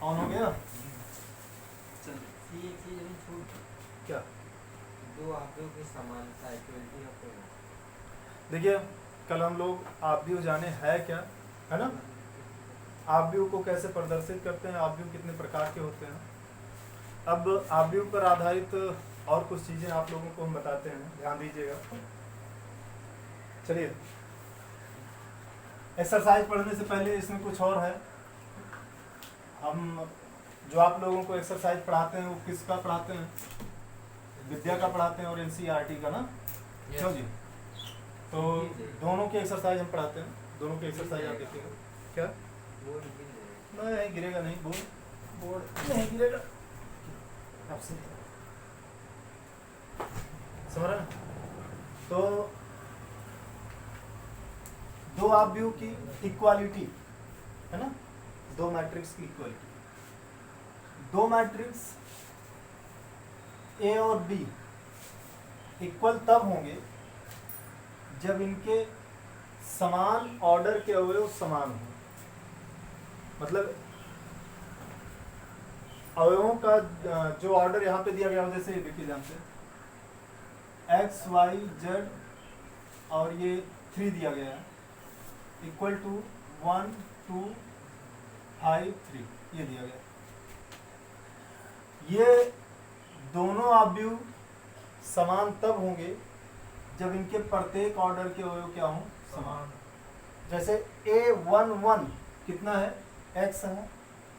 On हो गया। ये चीज हम छूट क्या दो आंकड़ों की समानता इक्वलिटी ऑफ देखिए, कल हम लोग आव्यूह जाने है क्या, है ना। आव्यूह को कैसे प्रदर्शित करते हैं, आव्यूह कितने प्रकार के होते हैं। अब आव्यूह पर आधारित और कुछ चीजें आप लोगों को हम बताते हैं, ध्यान दीजिएगा। चलिए, एक्सरसाइज पढ़ने से पहले इसमें कुछ और है। हम जो आप लोगों को एक्सरसाइज पढ़ाते हैं वो किसका पढ़ाते हैं, विद्या का पढ़ाते हैं और एनसीईआरटी का ना, क्यों जी। तो दोनों की एक्सरसाइज हम पढ़ाते हैं, दोनों की एक्सरसाइज आप देखिएगा। क्या नहीं गिरेगा, नहीं बोर्ड नहीं गिरेगा, आपसे समझ रहे हैं। तो दो आव्यूह की इक्वालिटी है ना, दो मैट्रिक्स की इक्वालिटी। दो मैट्रिक्स ए और बी इक्वल तब होंगे जब इनके समान ऑर्डर के अवयव समान हों। मतलब अवयवों का जो ऑर्डर यहाँ पे दिया गया हो, जैसे देखिए ध्यान से एक्स वाई जेड और ये 3 दिया गया है, इक्वल टू 1 2 5 3 ये दिया गया। ये दोनों आव्यूह समान तब होंगे जब इनके प्रत्येक ऑर्डर के अवयव क्या हों, समान। जैसे A11 कितना है, x है,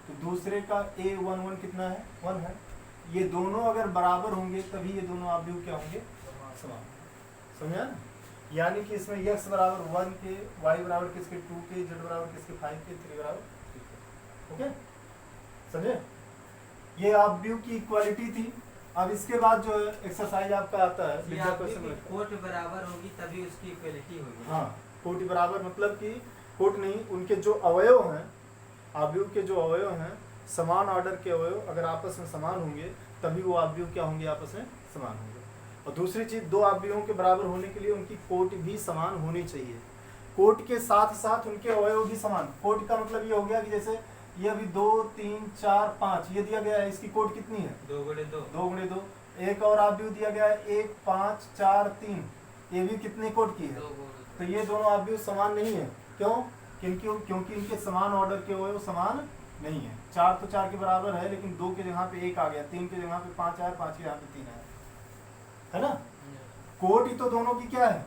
तो दूसरे का A11 कितना है, 1 है। ये दोनों अगर बराबर होंगे तभी ये दोनों आव्यूह क्या होंगे, समान। समझा ना। यानी कि इसमें x बराबर 1 के, y बराबर किसके 2 के, z बराबर किसके 5 के, 3 बराबर 3 के। ओके, समझे। ये आव्यूह की इक्वालिटी थी। अब इसके बाद जो एक्सरसाइज आपका आता है, विद्या क्वेश्चन में कोट बराबर होगी तभी उसकी इक्वलिटी होगी। हाँ, कोटि बराबर मतलब कि कोट नहीं, उनके जो अवयव हैं, आव्यूह के जो अवयव हैं, समान ऑर्डर के अवयव अगर आपस में समान होंगे तभी वो आव्यूह क्या होंगे, आपस में समान होंगे। और दूसरी चीज, दो आव्यूहों के बराबर होने के लिए उनकी कोट भी समान होनी चाहिए। कोट के साथ साथ उनके अवयव भी समान। कोट का मतलब ये हो गया कि जैसे ये अभी 2 3 4 5 ये दिया गया है, इसकी कोट कितनी है, 2 गुणे 2। 2 गुणे 2। एक और आव्यूह दिया गया है 1 5 4 3, ये भी कितने कोट की है। तो ये दोनों आव्यूह समान नहीं है। क्यों, क्योंकि इनके समान ऑर्डर के अवयव समान नहीं है। 4 तो 4 के बराबर है, लेकिन 2 के जगह पे 1 आ गया, 3 के जगह पे 5 आया, 5 के जगह पे 3 आया, है ना। कोट ही तो दोनों की क्या है,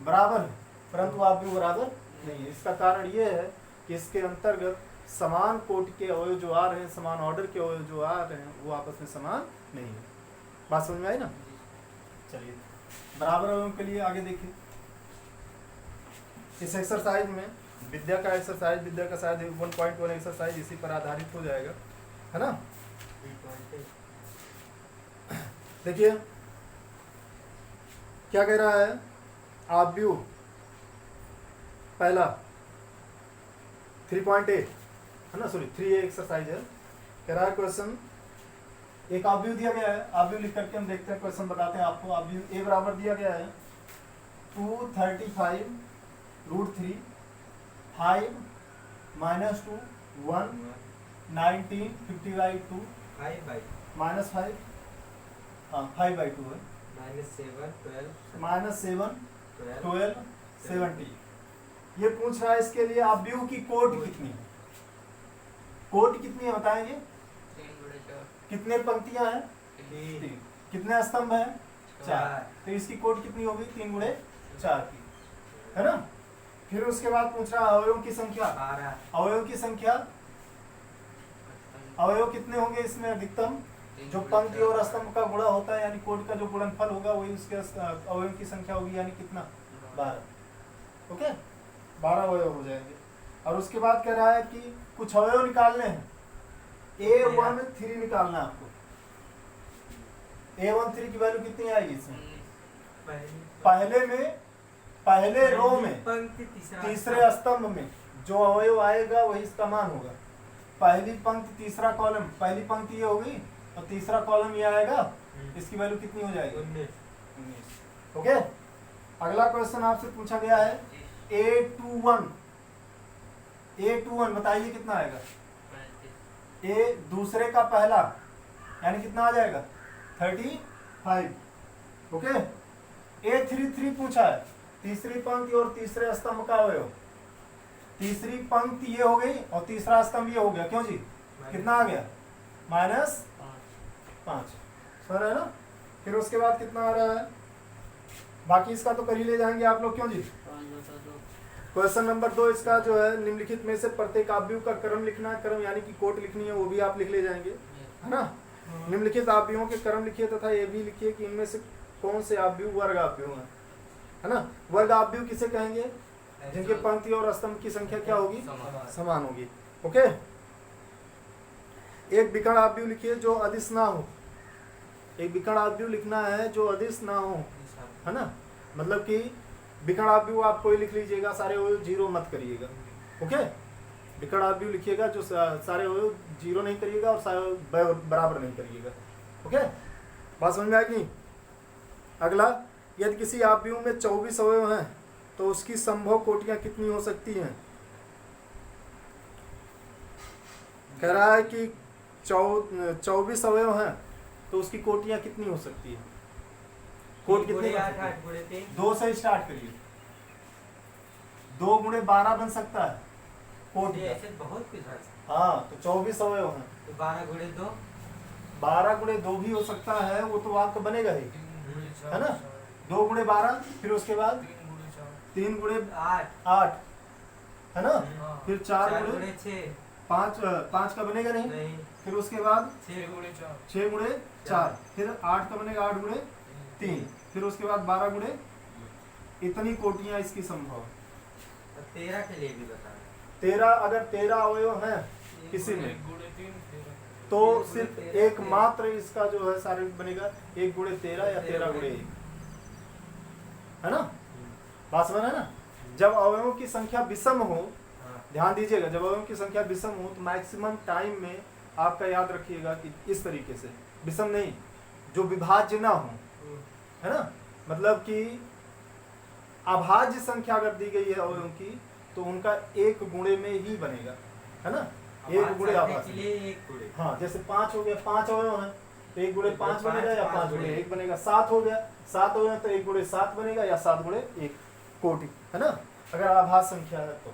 बराबर है, परंतु आव्यूह बराबर नहीं है। इसका कारण ये है कि इसके अंतर्गत समान कोट के अवयव जो आ रहे हैं, समान ऑर्डर के अवयव जो आ रहे हैं, वो आपस में समान नहीं है। बात समझ में आई ना। चलिए, बराबर अवयवों के लिए आगे देखिए। इस एक्सरसाइज में विद्या का एक्सरसाइज, विद्या का शायद 1.1 एक्सरसाइज इसी पर आधारित हो जाएगा, है ना। देखिए क्या कह रहा है, आव्यूह पहला 3.8 है ना, सॉरी 3A एक्सरसाइज है। कह रहा है क्वेश्चन, एक आव्यूह दिया गया है, आव्यूह लिख करके हम देखते हैं, क्वेश्चन बताते हैं आपको। आव्यूह ए बराबर दिया गया है 235 √3 5 -2 1 19 50/2 5/2 -5, हाँ 5/2 है, -7 12 70। ये पूछ रहा है इसके लिए आव्यूह की कोट कितनी है। कोट कितनी है बताएंगे, कितने पंक्तियां हैं, 3। कितने स्तंभ हैं, 4। तो इसकी कोट कितनी होगी, 3 गुणे 4 की, है ना। फिर उसके बाद पूछ रहा है अवयवों की संख्या। अवयव की संख्या, अवयव कितने होंगे इसमें अधिकतम, जो पंक्ति और स्तंभ का गुणा होता है, यानी कोट का जो गुणनफल होगा वही उसके अवयव की संख्या होगी, यानी कितना, 12। ओके, 12 अवयव हो जाएंगे। और उसके बाद कह रहा है कि कुछ अवयव निकालने हैं, A13 निकालना है आपको। A13 की वैल्यू कितनी आएगी इसमें, पहले रो में, तीसरे स्तंभ में जो अवयव आएगा वही इसका मान होगा। पहली पंक्ति तीसरा कॉलम, पहली पंक्ति ये होगी और तीसरा कॉलम ये आएगा, इसकी वैल्यू कितनी हो जाएगी, 19। ओके, अगला क्वेश्चन आपसे पूछा गया है A21 बताइए कितना आएगा, ए दूसरे का पहला यानी कितना आ जाएगा 35। ओके, A33 पूछा है, तीसरी पंक्ति और तीसरे स्तंभ का अवयव। तीसरी पंक्ति ये हो गई और तीसरा स्तंभ ये हो गया, क्यों जी? कितना आ गया? -5 समझ रहे हैं ना। फिर उसके बाद कितना आ रहा है, बाकी इसका तो कर ही ले जाएंगे आप लोग, क्यों जी? क्वेश्चन नंबर 2 इसका जो है निम्नलिखित में से प्रत्येक आव्यूह का क्रम लिखना है। क्रम यानी कि कोट लिखनी है, वो भी आप लिख ले जाएंगे, है ना। निम्नलिखित आव्यूहों के क्रम लिखिए तथा ये भी लिखिए कि इनमें से कौन से आव्यूह वर्ग आव्यूह हैं, है ना। वर्ग आव्यूह किसे कहेंगे? जिनके पंक्ति और स्तंभ की संख्या क्या होगी? समान होगी। ओके, एक विकर्ण आव्यूह लिखिए जो अदिश ना हो। एक विकर्ण आव्यूह लिखना है जो अदिश ना हो, है ना। मतलब कि विकर्ण आव्यूह आप कोई लिख लीजिएगा, सारे अवयव जीरो मत करिएगा। ओके, विकर्ण आव्यूह लिखिएगा जो सारे अवयव जीरो नहीं करिएगा और सारे बराबर नहीं करिएगा। ओके, बात समझ में आएगी नहीं? अगला, यदि किसी आव्यूह में 24 अवयव हैं तो उसकी संभव कोटियां कितनी हो सकती हैं? कह रहा है कि 24 अवयव हैं तो उसकी कोटियां कितनी हो सकती है? कोट कितनी? 2 से स्टार्ट करिए, 2 गुणे 12 बन सकता है कोट। ऐसे बहुत कुछ है। हाँ, तो 24 अवयव हैं तो 12 गुणे 2, 12 गुणे 2 भी हो सकता है, वो तो आपका बनेगा ही, है ना। 2 गुणे 12, फिर उसके बाद 3 गुणे 8, है ना। फिर 4 गुणे 6, 5 का बनेगा नहीं। फिर उसके बाद 6 गुणे 4, फिर 8 का बनेगा 8 गुणे 3, फिर उसके बाद 12 गुणे, इतनी कोटियां इसकी संभव। 13 के लिए भी बता। 13, अगर 13 अवयव हैं किसी में तो सिर्फ एक मात्र इसका जो है सारे बनेगा 1 गुणे 13 या 13 गुणे 1, है ना। बात समझ है ना। जब अवयवों की संख्या विषम हो, ध्यान दीजिएगा, जब अवयवों की संख्या विषम हो तो मैक्सिमम टाइम में आपका याद रखिएगा कि इस तरीके से, विषम नहीं, जो विभाज्य ना हो, है ना। मतलब कि अभाज्य संख्या अगर दी गई है अवयवों की तो उनका 1 गुणे में ही बनेगा, है ना। 1 गुणे अभाज्य। हाँ, जैसे 5 हो गया, 5 अवयव हैं तो 1 गुणे 5 बनेगा या 5 गुणे 1 बनेगा। 7 हो गया, 7 अवयव तो 1 गुणे 7 बनेगा या 7 गुणे 1 कोटि, है ना, अगर अभाज्य संख्या है तो।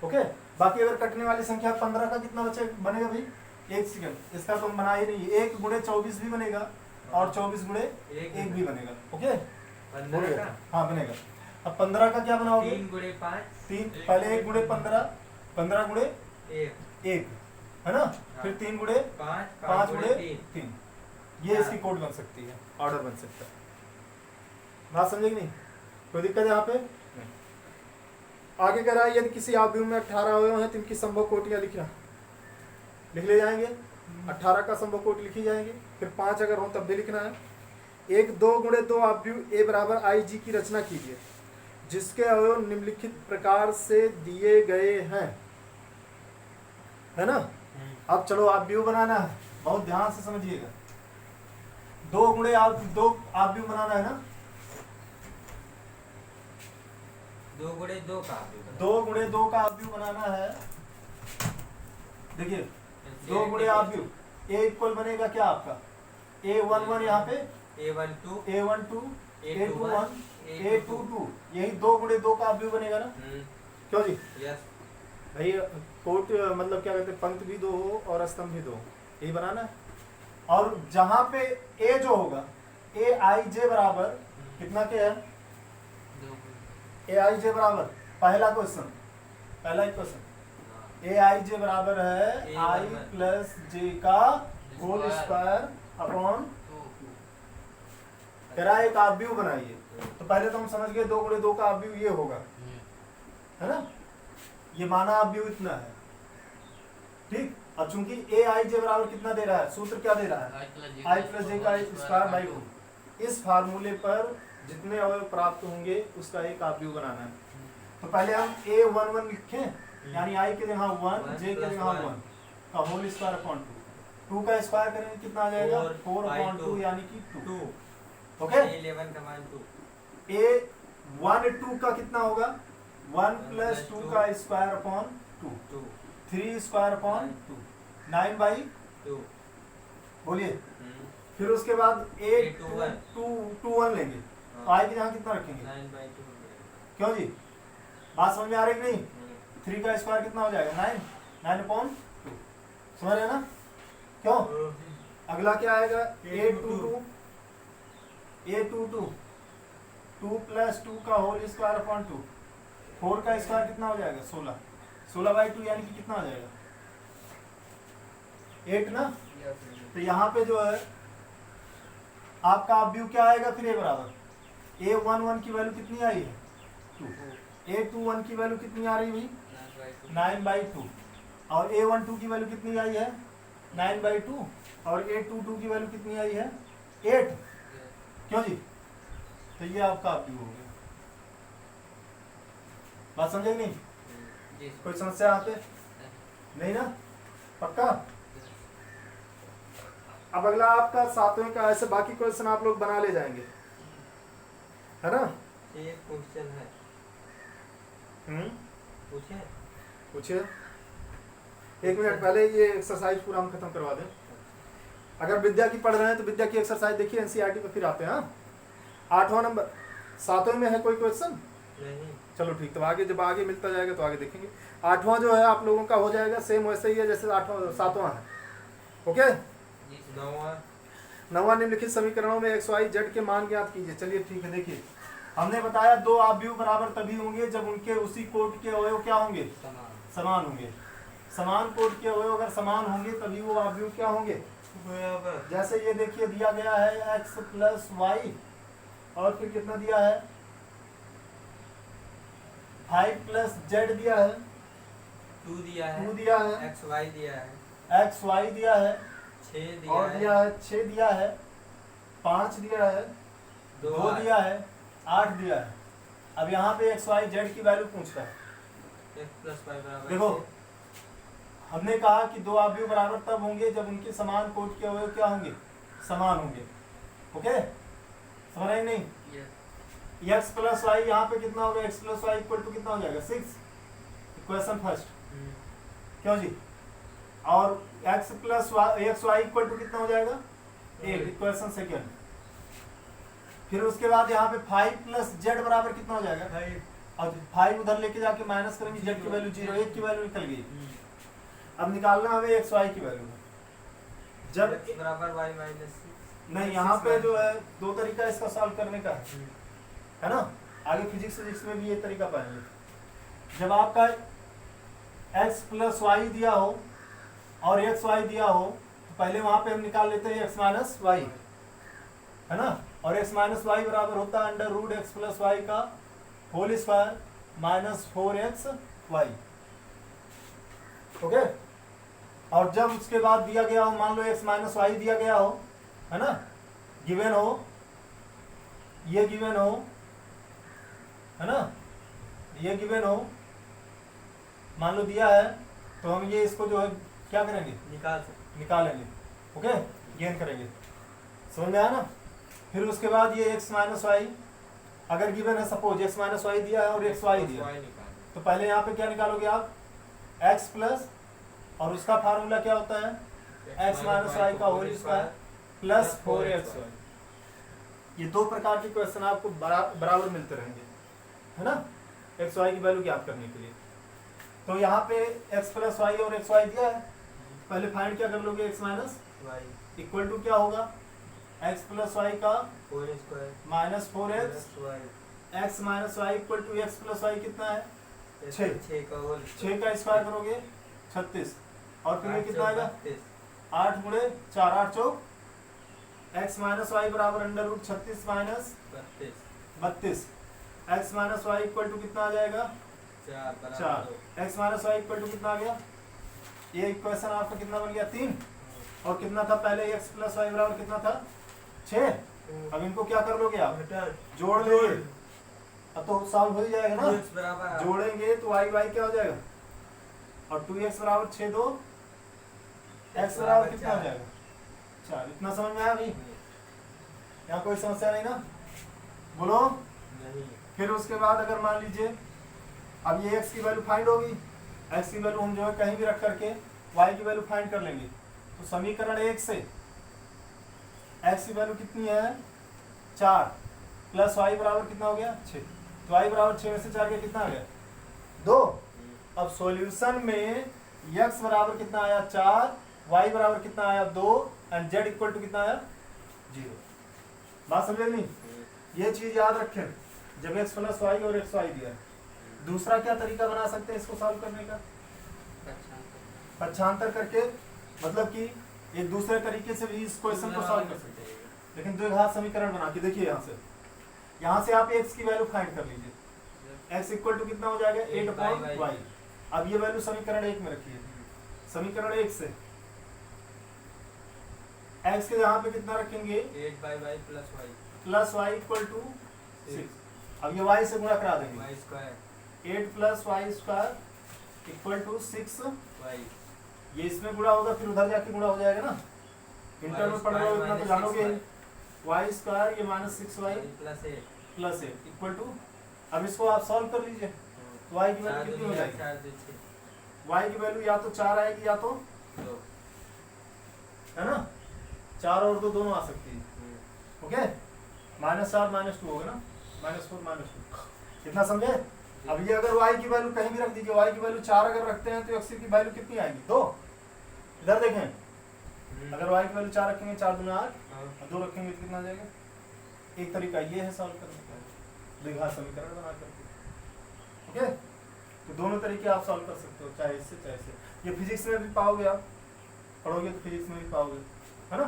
ओके, बाकी अगर कटने वाली संख्या 15 का कितना बचे बनेगा भाई? 1 सेकंड, इसका तो बना ही नहीं। 1 गुणे 24 भी बनेगा और 24 गुणे 1 भी बनेगा। ओके, हाँ बनेगा। अब 15 का क्या बनाओगे? 3 गुणे 5, 3, पहले 1 गुणे 15, 15 गुणे 1, है ना। फिर 3 गुणे 5, 5 गुणे 3, ये इसकी कोड बन सकती है, ऑर्डर बन सकता है। बात समझे कि नहीं? कोई दिक्कत है यहाँ पे? नहीं। आगे कह रहा है यदि किसी आव्यूह में 18 अवयव हैं तो इनकी संभव कोटियां लिखना, लिख ले जाएंगे। 18 का संभव कोटि लिखी जाएंगे। फिर 5 अगर हो तब भी लिखना है। 1 2 गुणे 2 आव्यूह A बराबर IG की रचना कीजिए जिसके अवयव निम्नलिखित प्रकार से दिए गए हैं, है ना। अब चलो आव्यूह बनाना है, बहुत ध्यान से समझिएगा। 2 गुणे 2 आव्यूह बनाना है ना। 2 गुणे 2 का 2 गुणे 2 का आव्यूह बनाना है। देखिए 2 गुणे आव्यूह A इक्वल बनेगा क्या आपका? A11 यहाँ पे A12, A12, A21, A22, यही 2 गुणे 2 का आव्यूह बनेगा ना। क्यों जी? यस भाई, कोट मतलब क्या कहते हैं, पंक्ति भी 2 हो और स्तंभ भी 2 हो, यही बनाना है। और जहां पे A जो होगा AIJ बराबर कितना के है? AIJ बराबर पहला क्वेश्चन, पहला ही क्वेश्चन, AIJ बराबर है I प्लस J का होल स्क्वायर अपॉन। कह रहा है एक आव्यूह बनाइए, तो पहले तो हम समझ गए 2 गुणे 2 का आव्यूह ये होगा, है ना। ये माना आव्यूह इतना है, ठीक। अब चूंकि AIJ बराबर कितना दे रहा है, सूत्र क्या दे रहा है? I प्लस J का स्क्वायर बाई 2। इस फार्मूले पर जितने अवयव प्राप्त होंगे उसका एक आव्यूह बनाना है। तो पहले हम A11 लिखें, यानी I के जगह 1, J के जगह 1 का होल स्क्वायर अपॉन 2 का स्क्वायर करेंगे कितना आ जाएगा? 4 अपॉन 2 यानी कि 2। ओके, 11 का मान 2। A12 का कितना होगा? 1 प्लस 2 का square upon 2, 3 square upon 2, 9 by 2 बोलिए, फिर उसके बाद 8 2 2 1 लेंगे तो आई की जगह कितना रखेंगे? 9 बाई 2 क्यों जी, बात समझ में आ रही कि नहीं? 3 का स्क्वायर कितना हो जाएगा? 9 9 अपॉन 2, समझ रहे हैं ना? क्यों? अगला क्या आएगा? 8 2 2 प्लस 2 का होल स्क्वायर अपॉन 2, 4 का स्क्वायर कितना हो जाएगा? 16 16 बाई 2 यानी कि कितना हो जाएगा? 8 ना। तो यहाँ पे जो है आपका अपव्यू क्या आएगा? फिर ए बराबर A11 की वैल्यू कितनी आई है? 2। A21 की वैल्यू कितनी आ रही हुई? 9 बाई 2। और A12 की वैल्यू कितनी आई है? 9 बाई 2। और A22 की वैल्यू कितनी आई है? 8। क्यों जी? तो ये आपका अपव्यू हो गया। बात समझे नहीं? कोई समस्या यहाँ पे नहीं ना? पक्का? अब अगला आपका 7वें का, ऐसे बाकी क्वेश्चन आप लोग बना ले जाएंगे, है ना? ये क्वेश्चन है, पूछे पूछिए। 1 मिनट पहले ये एक्सरसाइज पूरा हम खत्म करवा दें। अगर विद्या की पढ़ रहे हैं तो विद्या की एक्सरसाइज देखिए, एनसीईआरटी पे फिर आते हैं। 8वां नंबर 7वें में है कोई क्वेश्चन? नहीं। चलो ठीक, तो आगे जब आगे मिलता जाएगा तो आगे देखेंगे। 8वां जो है आप लोगों का हो जाएगा सेम वैसे ही है जैसे 7वां है। ओके। 9वां निम्नलिखित समीकरणों में एक्स वाई जेड के मान ज्ञात कीजिए। चलिए ठीक है, देखिए हमने बताया दो अपव्यू बराबर तभी होंगे जब उनके उसी कोट के अवयव क्या होंगे? समान होंगे। समान कोट के अवयव अगर समान होंगे तभी वो अपव्यू क्या होंगे? जैसे ये देखिए दिया गया है x प्लस वाई और फिर कितना दिया है? 5 प्लस जेड दिया है, 2 दिया है, 2 दिया है, एक्स वाई दिया है, एक्स वाई दिया है, 6 दिया और दिया है 6 दिया है, 5 दिया है, 2 दिया है, 8 दिया है। अब यहाँ पे एक्स वाई जेड की वैल्यू पूछ रहा है। x प्लस वाई बराबर देखो हमने कहा कि दो अपव्यू बराबर तब होंगे जब उनके समान कोट के अवयव क्या होंगे? समान होंगे। ओके, समझ रहे नहीं? एक्स प्लस वाई यहाँ पे कितना होगा? X plus y equal to कितना हो जाएगा? 6। इक्वेशन फर्स्ट, क्यों जी? और x plus x y equal to कितना हो जाएगा? 1। Equation second. फिर उसके बाद यहाँ पे 5 प्लस जेड बराबर कितना हो जाएगा? 5। और 5 उधर लेके जाके माइनस करेंगे, जेड की वैल्यू 0, 1 की वैल्यू निकल गई। अब निकालना हमें एक्स वाई की वैल्यू। जब x बराबर y माइनस नहीं, यहाँ पे जो है दो तरीका इसका सॉल्व करने का है ना? आगे फिजिक्स में भी ये तरीका पाएंगे। जब आपका x प्लस वाई दिया हो और एक्स वाई दिया हो तो पहले वहां पे हम निकाल लेते हैं x माइनस वाई, है ना? और x माइनस वाई बराबर होता है under root X plus Y का whole square minus 4x Y. Okay. और जब उसके बाद दिया गया हो, मान लो x माइनस वाई दिया गया हो, है ना? गिवन हो, ये गिवन हो, है ना? ये गिवन हो, मान लो दिया है, तो हम ये इसको जो है क्या करेंगे? निकालेंगे। ओके, गेन करेंगे। समझ में आया ना? फिर उसके बाद ये x माइनस वाई अगर गिवन है, सपोज x माइनस वाई दिया है और एक्स वाई दिया है, तो पहले यहाँ पे क्या निकालोगे आप? x प्लस, और उसका फार्मूला क्या होता है? x माइनस वाई का whole square plus 4x y. ये दो प्रकार के क्वेश्चन आपको बराबर मिलते रहेंगे, है ना? एक्स वाई की वैल्यू ज्ञात करने के लिए। तो यहाँ पे x प्लस वाई और एक्स वाई दिया है, पहले फाइंड क्या कर लोगे? x minus y equal to क्या होगा? x प्लस वाई का minus 4x, x minus y equal to x plus y कितना है? 6 का स्क्वायर करोगे 36, और फिर ये कितना आएगा? 8 गुणे 4, 8 चौक, x माइनस वाई बराबर under root 36 minus 32। x minus y equal to कितना आ जाएगा? 4। x minus y equal to कितना आ गया? ये इक्वेशन आपका कितना बन गया? 3। और कितना था पहले? x प्लस वाई बराबर कितना था? 6। अब इनको क्या कर लोगे आप? जोड़ लोगे। अब तो सॉल्व हो ही जाएगा ना? जोड़ेंगे तो y y क्या हो जाएगा? और 2x बराबर 6, 2 x बराबर कितना हो जाएगा? 4। इतना समझ में आया अभी? यहाँ कोई समस्या नहीं ना? बोलो नहीं। फिर उसके बाद अगर मान लीजिए अब ये x की वैल्यू फाइंड होगी, x की वैल्यू हम जो है कहीं भी रख करके y की वैल्यू फाइंड कर लेंगे। तो समीकरण 1 से x की वैल्यू कितनी है 4 प्लस y बराबर कितना हो गया 6। तो y बराबर 6 में से 4 के कितना आ गया 2। अब सॉल्यूशन में x बराबर कितना आया 4, y बराबर कितना आया 2 एंड z इक्वल टू कितना आया 0। बात समझे नहीं? ये चीज याद रखें जब x प्लस वाई और एक्स वाई दिया। दूसरा क्या तरीका बना सकते हैं इसको सॉल्व करने का? पक्षांतर करके, मतलब कि एक दूसरे तरीके से भी इस क्वेश्चन को सॉल्व कर सकते हैं, लेकिन द्विघात समीकरण बना के देखिए। यहाँ से आप x की वैल्यू फाइंड कर लीजिए। x इक्वल टू कितना हो जाएगा 8/y। अब ये वैल्यू समीकरण 1 में रखिए। समीकरण 1 से x के यहाँ पे कितना रखेंगे 8/y plus y plus y equal to 6। अब ये y से गुणा करा देंगे। y square 8 plus y square equal to 6y। ये इसमें गुणा होगा फिर उधर जाके गुणा हो जाएगा ना। इंटर में पढ़ रहे हो इतना तो जानोगे। y स्क्वायर ये minus 6y plus 8 equal to, अब इसको आप सॉल्व कर लीजिए। तो y की वैल्यू कितनी हो जाएगी? y की वैल्यू या तो 4 आएगी या तो 2, है ना, 4 और 2 दोनों आ सकती है। ओके, -4 -2 होगा ना, -4 -2। कितना समझे? अब ये अगर y की वैल्यू कहीं भी रख दीजिए, y की वैल्यू 4 अगर रखते हैं तो x की वैल्यू कितनी आएगी 2। इधर देखें, अगर y की वैल्यू 4 रखेंगे 4 दूना 8 और 2 रखेंगे तो कितना आ जाएगा। एक तरीका ये है सॉल्व करने का, द्विघात समीकरण बना करके। ओके, तो दोनों तरीके आप सॉल्व कर सकते हो, चाहे इससे चाहे इससे। ये फिजिक्स में भी पाओगे, आप पढ़ोगे तो फिजिक्स में भी पाओगे, है ना।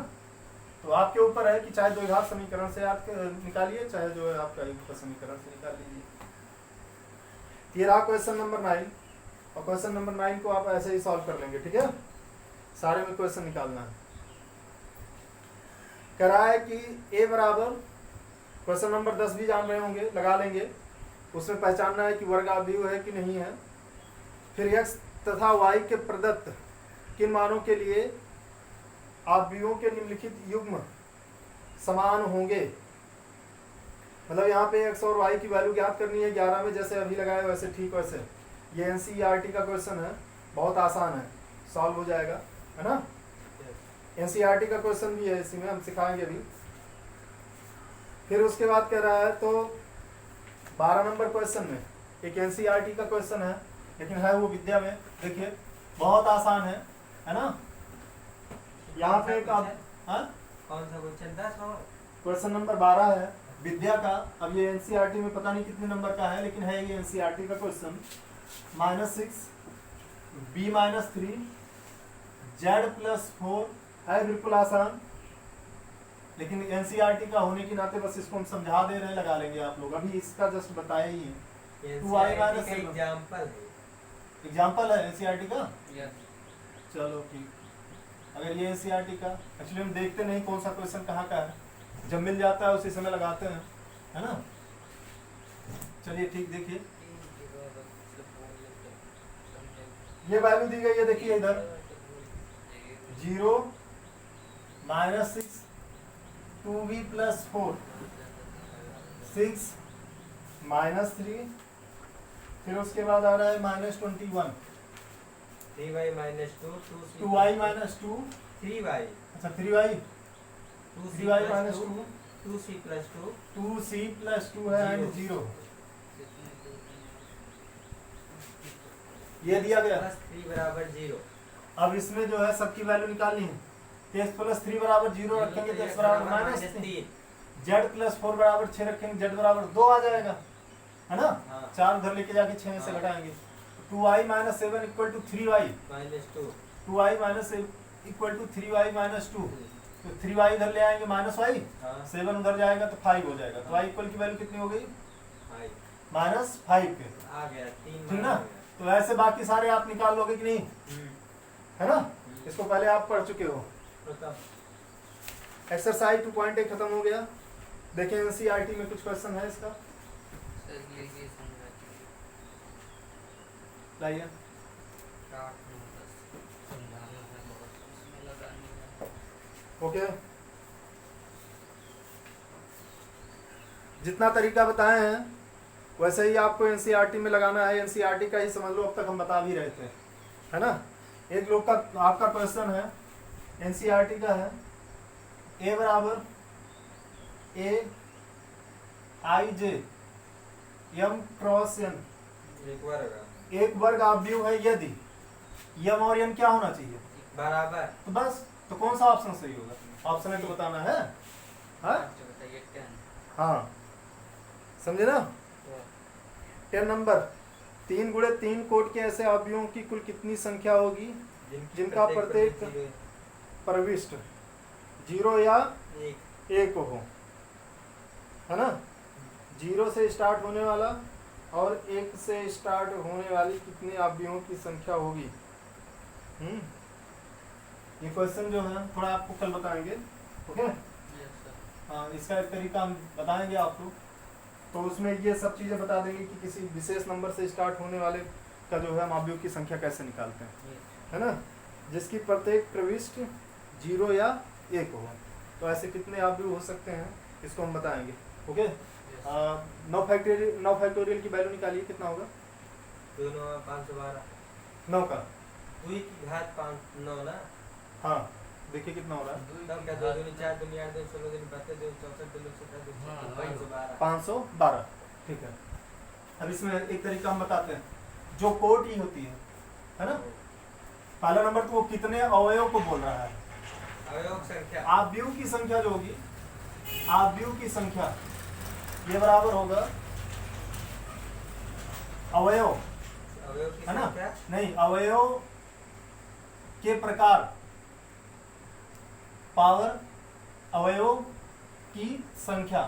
तो आपके ऊपर है कि चाहे द्विघात समीकरण से आप निकालिए, चाहे जो है आपका युगफल समीकरण से निकाल लीजिए। ये रहा क्वेश्चन नंबर 9, और क्वेश्चन नंबर 9 को आप ऐसे ही सॉल्व कर लेंगे। ठीक है, सारे में क्वेश्चन निकालना है। कह रहा है कि a बराबर, क्वेश्चन नंबर 10 भी जान रहे होंगे, लगा लेंगे। उसमें पहचानना है कि वर्ग आव्यूह है कि नहीं है। फिर x तथा y के प्रदत्त किन मानों के लिए आव्यूहों के निम्नलिखित युग्म समान होंगे। मतलब यहाँ पे x और y की वैल्यू ज्ञात करनी है 11 में, जैसे अभी लगाया वैसे ठीक वैसे। ये NCERT का क्वेश्चन है, बहुत आसान है, सॉल्व हो जाएगा, है ना। NCERT का क्वेश्चन भी है, इसी में हम सिखाएंगे अभी। फिर उसके बाद कह रहा है, तो 12 नंबर क्वेश्चन में एक NCERT का क्वेश्चन है, लेकिन है वो विद्या में। देखिए बहुत आसान है ना। यहाँ पे एक कौन सा क्वेश्चन 10 और क्वेश्चन नंबर 12 है विद्या का। अब ये NCERT में पता नहीं कितने नंबर का है, लेकिन है ये NCERT का क्वेश्चन। -6 b - 3 z + 4 है, बिल्कुल आसान। लेकिन NCERT का होने के नाते बस इसको हम समझा दे रहे हैं, लगा लेंगे आप लोग। अभी इसका जस्ट बताया ही है। 2y - एग्जाम्पल है NCERT का। चलो ठीक, अगर ये NCERT का, एक्चुअली हम देखते नहीं कौन सा क्वेश्चन कहाँ का है, जब मिल जाता है उसी समय लगाते हैं, है ना। चलिए ठीक, देखिए ये वैल्यू दी गई है, देखिए इधर 0 -6 2v + 4 6 -3, फिर उसके बाद आ रहा है -21 3y - 2 2y - 2 3y अच्छा 3y 3y - 2 2c + 2 2c + 2 है एंड 0। ये दिया गया। +3 = 0। अब इसमें जो है सबकी वैल्यू निकालनी है। तो x + 3 = 0 रखेंगे तो x बराबर -3, z + 4 = 6 रखेंगे, z बराबर 2 आ जाएगा, है ना। 4 उधर लेके जाके 6 में से घटाएंगे। 2y - 7 = 3y -2 2y - 7 = 3y - 2। तो 3y इधर ले आएंगे -y, 7 उधर जाएगा तो 5 हो जाएगा। तो y इक्वल की वैल्यू कितनी हो गई -5 के, आ गया 3 ठीक ना। तो ऐसे बाकी सारे आप निकाल लोगे कि नहीं, है ना। इसको पहले आप पढ़ चुके हो। एक्सरसाइज 2.1 खत्म हो गया। देखिए NCERT में कुछ क्वेश्चन है इसका, लाइए। ओके, जितना तरीका बताए हैं वैसे ही आपको NCERT में लगाना है। NCERT का ही समझ लो, अब तक हम बता भी रहे थे, है ना। एक लोग का आपका क्वेश्चन है, एनसीईआरटी का है, ए बराबर ए आई जे एम क्रॉस एन एक वर्ग आव्यूह है यदि यम और एन क्या होना चाहिए बराबर, तो बस, तो कौन सा ऑप्शन सही होगा? ऑप्शन है तो बताना है। हाँ हाँ, समझे ना? 10 नंबर, 3 गुणे 3 कोट के ऐसे अवयवों की कुल कितनी संख्या होगी जिनका प्रत्येक प्रविष्ट 0 या 1 हो, है ना? 0 से स्टार्ट होने वाला और 1 से स्टार्ट होने वाली कितने अवयवों की संख्या होगी? ये क्वेश्चन जो है थोड़ा आपको कल बताएंगे, ओके? हाँ, इसका एक तरीका हम बताएंगे आपको, तो उसमें ये सब चीज़ें बता देंगे कि किसी विशेष नंबर से स्टार्ट होने वाले का जो है हम अवयव की संख्या कैसे निकालते हैं, है ना? जिसकी प्रत्येक प्रविष्ट 0 या 1 हो, तो ऐसे कितने अवयव हो सकते हैं इसको हम बताएंगे, ओके? 9 फैक्टोरियल की वैल्यू निकालिए, कितना होगा? 9 का 2 की घात 5 9 ना। हाँ, देखिए कितना हो रहा है, तब क्या 2 दूनी 4 दूनी 8 दूनी 16 दूनी 32 दूनी 64 दूनी 512। 512, ठीक है। अब इसमें एक तरीका हम बताते हैं, जो कोट ई होती है ना? पहला नंबर तो वो कितने अवयव को बोल रहा है, अवयव संख्या, आव्यूह की संख्या जो होगी, आव्यूह की संख्या ये बराबर होगा अवयव, अवयव की है ना? संख्या नहीं, अवयव के प्रकार पावर अवयव की संख्या।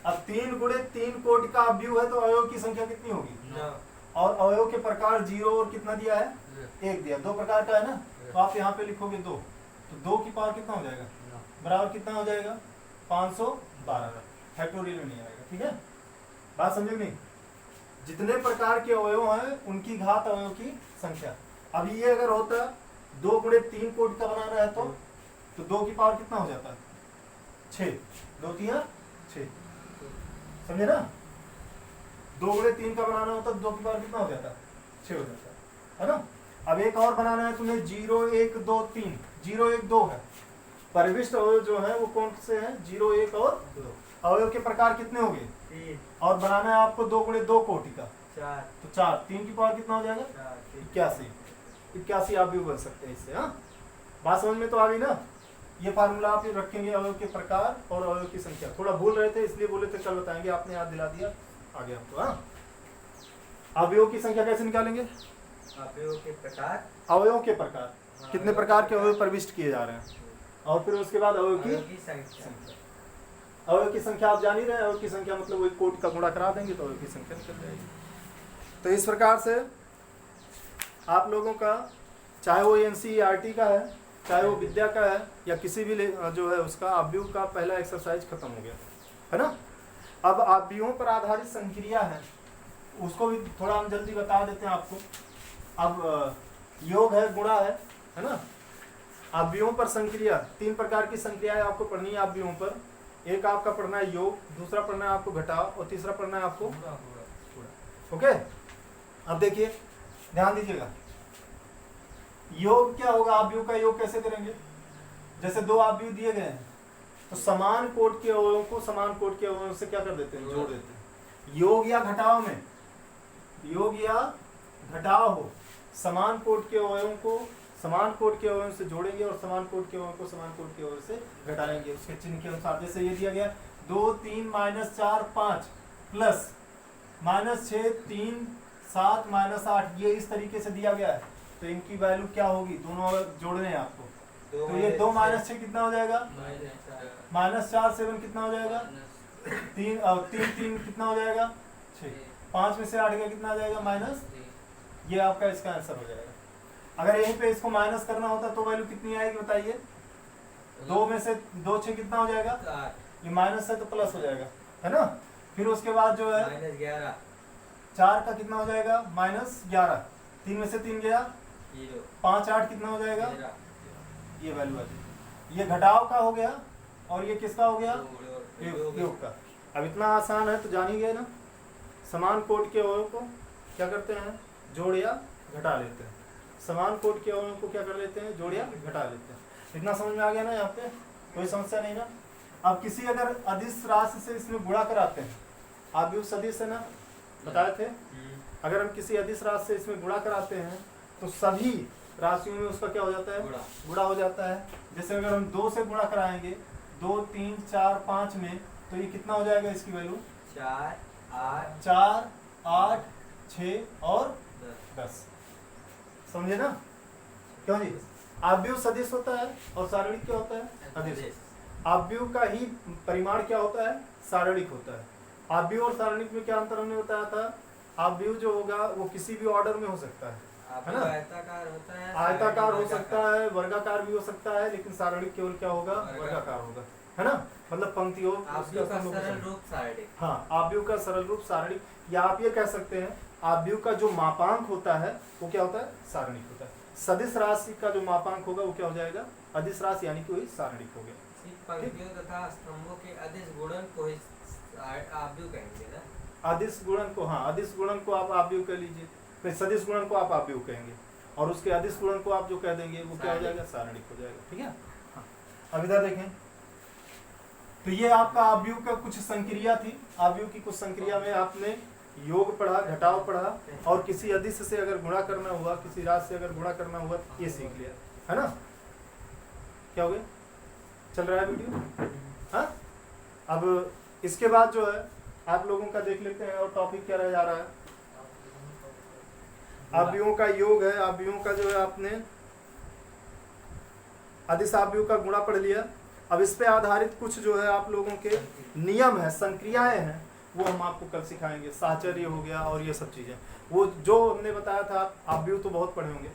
अब 3 गुणे 3 कोटि का अवयव है तो अवयव की संख्या कितनी होगी? 9। और अवयव के प्रकार 0 और कितना दिया है? 1 दिया। 2 प्रकार का है ना, तो आप यहाँ पे लिखोगे 2, तो 2 की पावर कितना हो जाएगा? बराबर कितना हो जाएगा? 512। फैक्टोरियल में नहीं आएगा, ठीक है? बात समझे नहीं? जितने प्रकार के अवयव हैं उनकी घात अवयव की संख्या। अब ये अगर होता 2 गुणे 3 कोटि का बनाना है तो 2 की पावर कितना हो जाता है? 6। 2 3 6, समझे ना? 2 गुणे 3 का बनाना होता तो 2 की पावर कितना हो जाता? 6 हो जाता है ना? अब एक और बनाना है तुम्हें, 0 1 2 3, 0 1 2 है, परिविष्ट अवयव जो है वो कौन से हैं? 0 1 और 2। अवयव के प्रकार कितने हो गए? 3 और बनाना है आपको 2 गुणे 2 कोटि का, 4 तो 4। 3 की पावर कितना हो जाएगा? 4 81 अवयव बन सकते हैं इससे। हाँ, बात समझ में तो आ गई ना? ये फार्मूला आप रखेंगे अवयव के प्रकार और अवयव की संख्या। थोड़ा भूल रहे थे इसलिए बोले थे कल बताएंगे, आपने याद दिला दिया, आगे आपको। हाँ, अवयव की संख्या कैसे निकालेंगे? अवयव के प्रकार, अवयव के प्रकार, कितने प्रकार के अवयव प्रविष्ट किए जा रहे हैं, और फिर उसके बाद अवयव की संख्या। अवयव की संख्या आप जान ही रहे हैं, अवयव की संख्या मतलब वही कोटि का गुणा करा देंगे तो अवयव की संख्या निकल जाएगी। तो इस प्रकार से आप लोगों का, चाहे वो एनसीईआरटी का है, चाहे वो विद्या का है, या किसी भी जो है उसका, अवयव का पहला एक्सरसाइज खत्म हो गया, है ना? अब अवयवों पर आधारित संक्रिया है, उसको भी थोड़ा हम जल्दी बता देते हैं आपको। अब योग है, गुणा है ना? अवयवों पर संक्रिया, 3 प्रकार की संक्रियाएं आपको पढ़नी है अवयवों पर। एक आपका पढ़ना है योग, दूसरा पढ़ना है आपको घटाव, और तीसरा पढ़ना है आपको गुणा। ओके, अब देखिए, ध्यान दीजिएगा, योग क्या होगा? अवयव का योग कैसे करेंगे? जैसे 2 अवयव दिए गए हैं तो समान कोट के अवयवों को समान कोट के अवयवों से क्या कर देते हैं? जोड़ देते हैं। योग या घटाव में, योग या घटाव हो, समान कोट के अवयवों को समान कोट के अवयवों से जोड़ेंगे और समान कोट के अवयवों को समान कोट के अवयव से घटाएंगे उसके चिन्ह के अनुसार। जैसे ये दिया गया 2 3 -4 5 प्लस -6 3 7 -8, ये इस तरीके से दिया गया है, तो इनकी वैल्यू क्या होगी? दोनों जोड़ने हैं आपको, तो ये 2 -6 कितना हो जाएगा? -4 7 कितना हो जाएगा? 3 और 3 कितना हो जाएगा? 6। 5 में से 8 गया कितना आ जाएगा? माइनस। ये आपका इसका आंसर हो जाएगा। अगर यहीं पे इसको माइनस करना होता तो वैल्यू कितनी आएगी बताइए? 2 में से 2 6 कितना हो जाएगा? ये माइनस है तो प्लस हो जाएगा, है ना? फिर उसके बाद जो है -11, 4 का कितना हो जाएगा? -11। 3 में से 3 गया 0, 5 8 कितना हो जाएगा? 13, ये वैल्यू आ जाएगी। ये घटाव का हो गया और ये किसका हो गया? योग का। अब इतना आसान है तो जान ही गए ना, समान कोट के अवयव को क्या करते हैं? जोड़ या घटा लेते हैं। समान कोड के अवयवों को क्या कर लेते हैं, जोड़ या घटा लेते हैं। इतना समझ में आ गया ना, यहाँ पे कोई समस्या नहीं ना। अब किसी अगर अदिश राशि से इसमें गुणा कराते हैं, आव्यूह सदिश है ना, बताए थे, अगर हम किसी अदिश राशि से इसमें गुणा कराते हैं तो सभी राशियों में उसका क्या हो जाता है, गुणा हो जाता है। जैसे अगर हम 2 से गुणा कराएंगे, 2, 3, 4, 5 में, तो ये कितना हो जाएगा, इसकी वैल्यू 4, 8, 6 और 10। समझे ना, क्यों जी? आव्यूह सदिश होता है और सारणिक क्या होता है, अदिश। आव्यूह का ही परिमाण क्या होता है, सारणिक होता है। आव्यूह और सारणिक में क्या अंतर हमने बताया था, आव्यूह जो होगा वो किसी भी ऑर्डर में हो सकता है ना, आयताकार होता है, आयताकार हो सकता है, वर्गाकार भी हो सकता है, लेकिन सारणिक केवल क्या होगा, वर्गाकार होगा, है ना, मतलब पंक्तियों आव्यूह का सरल रूप सारणिक। हाँ, आव्यूह का सरल रूप सारणिक, या आप ये कह सकते हैं आव्यूह का जो मापांक होता है वो क्या होता है, सारणिक होता है। सदिश राशि का जो मापांक होगा वो क्या हो जाएगा, अदिश राशि, यानी कि वही सारणिक हो गया। पंक्तियों तथा स्तंभों के अदिश गुणन को ही आव्यूह कहेंगे ना। अदिश गुणन को, हाँ, अदिश गुणन को आप आव्यूह कह लीजिए, फिर सदिश गुणन को आप आव्यूह कहेंगे, और उसके अदिश गुणन को आप जो कह देंगे वो क्या हो जाएगा, सारणिक हो जाएगा। ठीक है, हाँ। अब इधर देखें, तो ये आपका आव्यूह का कुछ संक्रिया थी। आव्यूह की कुछ संक्रिया में आपने योग पढ़ा, घटाव पढ़ा, और किसी अदिश से अगर गुणा करना हुआ, किसी राशि से अगर गुणा करना हुआ, ये सीख लिया, है ना। क्या हो गया, चल रहा है वीडियो, हाँ। अब इसके बाद जो है आप लोगों का देख लेते हैं, और टॉपिक क्या रह जा रहा है, आव्यूहों का योग है। आव्यूहों का जो है आपने अदिश आव्यूह का गुणा पढ़ लिया। अब इस पे आधारित कुछ जो है आप लोगों के नियम है, संक्रियाएं हैं, वो हम आपको कल सिखाएंगे। साहचर्य हो गया और ये सब चीजें, वो जो हमने बताया था। आव्यूह तो बहुत पढ़े होंगे,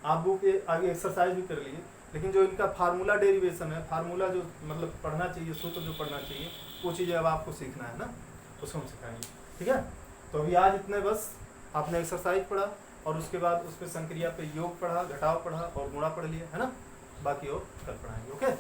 आव्यूह के आगे एक्सरसाइज भी कर लिए, लेकिन जो इनका फार्मूला डेरिवेशन है, फार्मूला जो मतलब पढ़ना चाहिए, सूत्र जो पढ़ना चाहिए, वो चीज़ें अब आपको सीखना है ना, उसको हम सिखाएंगे। ठीक है, तो अभी आज इतने बस, आपने एक्सरसाइज पढ़ा और उसके बाद उस पर संक्रिया पे योग पढ़ा, घटाव पढ़ा और गुणा पढ़ लिया, है ना। बाकी और कल पढ़ाएंगे। ओके।